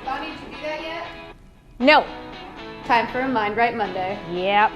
Bonnie, did you do that yet? No. Time for a Mind Right Monday. Yep.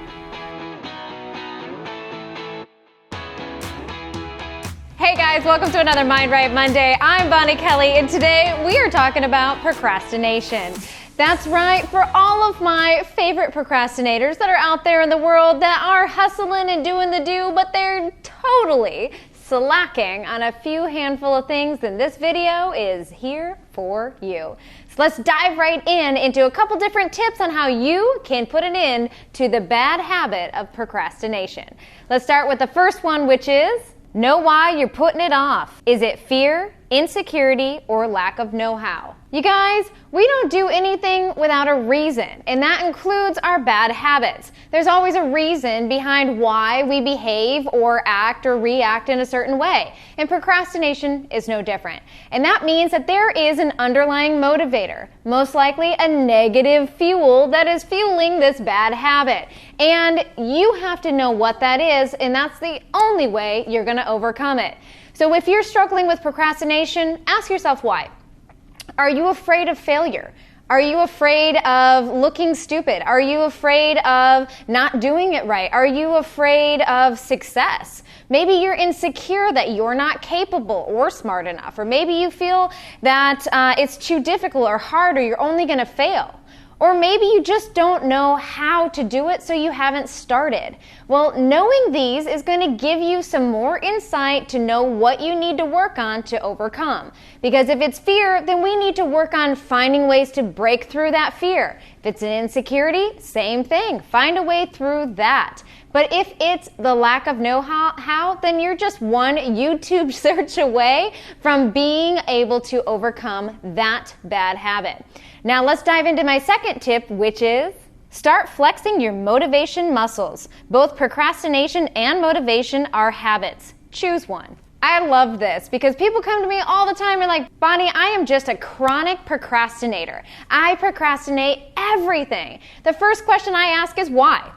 Hey guys, welcome to another Mind Right Monday. I'm Bonnie Kelly, and today we are talking about procrastination. That's right, for all of my favorite procrastinators that are out there in the world that are hustling and doing the do, but they're totally slacking on a few handful of things, then this video is here for you. So let's dive right into a couple different tips on how you can put an end to the bad habit of procrastination. Let's start with the first one, which is know why you're putting it off. Is it fear, insecurity, or lack of know-how? You guys, we don't do anything without a reason, and that includes our bad habits. There's always a reason behind why we behave or act or react in a certain way, and procrastination is no different. And that means that there is an underlying motivator, most likely a negative fuel that is fueling this bad habit. And you have to know what that is, and that's the only way you're going to overcome it. So if you're struggling with procrastination, ask yourself why. Are you afraid of failure? Are you afraid of looking stupid? Are you afraid of not doing it right? Are you afraid of success? Maybe you're insecure that you're not capable or smart enough, or maybe you feel that it's too difficult or hard, or you're only going to fail. Or maybe you just don't know how to do it, so you haven't started. Well, knowing these is going to give you some more insight to know what you need to work on to overcome. Because if it's fear, then we need to work on finding ways to break through that fear. If it's an insecurity, same thing. Find a way through that. But if it's the lack of know-how, then you're just one YouTube search away from being able to overcome that bad habit. Now let's dive into my second tip, which is start flexing your motivation muscles. Both procrastination and motivation are habits. Choose one. I love this because people come to me all the time and like, Bonnie, I am just a chronic procrastinator. I procrastinate everything. The first question I ask is why?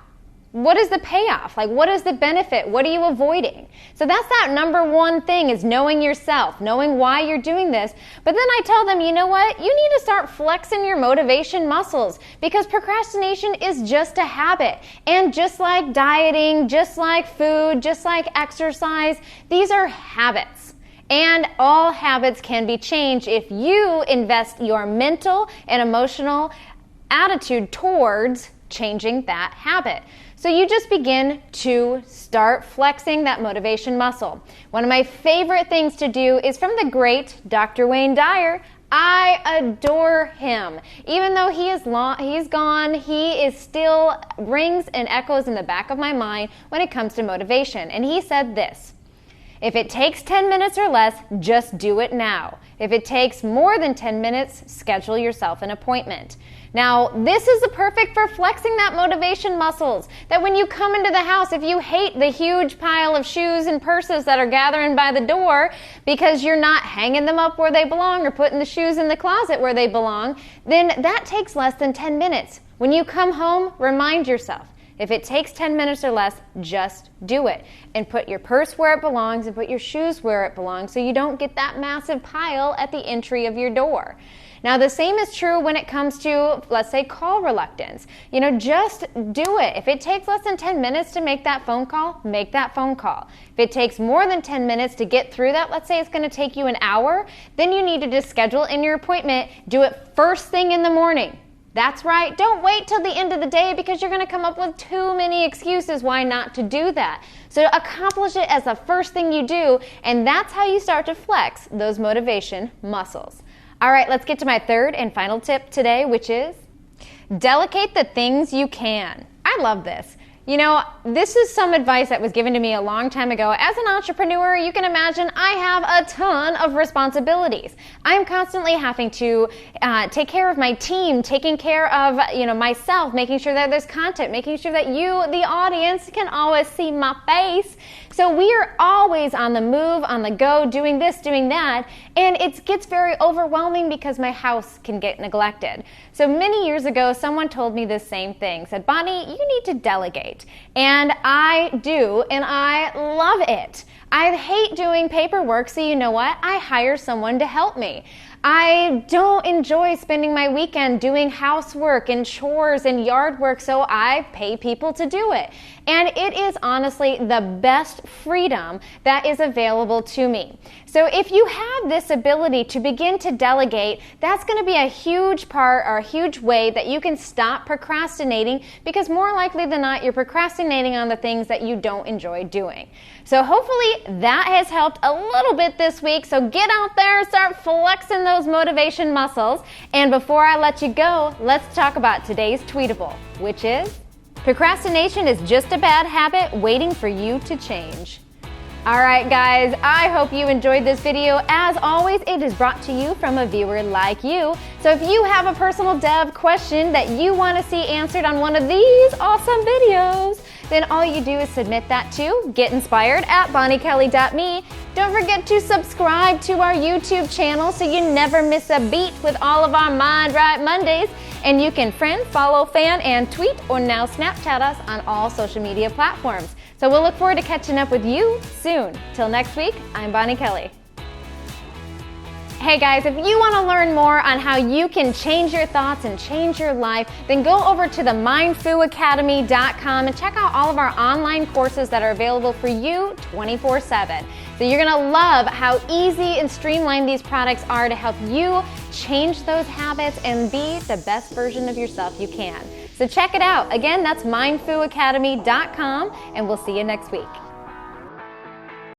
What is the payoff? Like, what is the benefit? What are you avoiding? So that's that number one thing, is knowing yourself, knowing why you're doing this. But then I tell them, you know what? You need to start flexing your motivation muscles, because procrastination is just a habit. And just like dieting, just like food, just like exercise, these are habits. And all habits can be changed if you invest your mental and emotional attitude towards changing that habit. So you just begin to start flexing that motivation muscle. One of my favorite things to do is from the great Dr. Wayne Dyer. I adore him. Even though he's gone, he is still rings and echoes in the back of my mind when it comes to motivation. And he said this: if it takes 10 minutes or less, just do it now. If it takes more than 10 minutes, schedule yourself an appointment. Now, this is perfect for flexing that motivation muscles, that when you come into the house, if you hate the huge pile of shoes and purses that are gathering by the door because you're not hanging them up where they belong or putting the shoes in the closet where they belong, then that takes less than 10 minutes. When you come home, remind yourself, if it takes 10 minutes or less, just do it. And put your purse where it belongs and put your shoes where it belongs so you don't get that massive pile at the entry of your door. Now, the same is true when it comes to, let's say, call reluctance. Just do it. If it takes less than 10 minutes to make that phone call, make that phone call. If it takes more than 10 minutes to get through that, let's say it's going to take you an hour, then you need to just schedule in your appointment. Do it first thing in the morning. That's right. Don't wait till the end of the day, because you're going to come up with too many excuses why not to do that. So accomplish it as the first thing you do, and that's how you start to flex those motivation muscles. All right, let's get to my third and final tip today, which is delegate the things you can. I love this. This is some advice that was given to me a long time ago. As an entrepreneur, you can imagine I have a ton of responsibilities. I'm constantly having to take care of my team, taking care of myself, making sure that there's content, making sure that you, the audience, can always see my face. So we are always on the move, on the go, doing this, doing that, and it gets very overwhelming because my house can get neglected. So many years ago, someone told me this same thing, said, Bonnie, you need to delegate. And I do, and I love it. I hate doing paperwork, so you know what? I hire someone to help me. I don't enjoy spending my weekend doing housework and chores and yard work, so I pay people to do it. And it is honestly the best freedom that is available to me. So if you have this ability to begin to delegate, that's going to be a huge part or a huge way that you can stop procrastinating, because more likely than not, you're procrastinating on the things that you don't enjoy doing. So hopefully that has helped a little bit this week. So get out there and start flexing those motivation muscles. And before I let you go, let's talk about today's tweetable, which is: procrastination is just a bad habit waiting for you to change. All right, guys, I hope you enjoyed this video. As always, it is brought to you from a viewer like you. So if you have a personal dev question that you want to see answered on one of these awesome videos, then all you do is submit that to getinspired@bonniekelly.me. Don't forget to subscribe to our YouTube channel so you never miss a beat with all of our Mind Right Mondays. And you can friend, follow, fan, and tweet, or now Snapchat us on all social media platforms. So we'll look forward to catching up with you soon. Till next week, I'm Bonnie Kelly. Hey guys, if you want to learn more on how you can change your thoughts and change your life, then go over to the mindfooacademy.com and check out all of our online courses that are available for you 24/7. So you're going to love how easy and streamlined these products are to help you change those habits and be the best version of yourself you can. So check it out. Again, that's mindfooacademy.com, and we'll see you next week.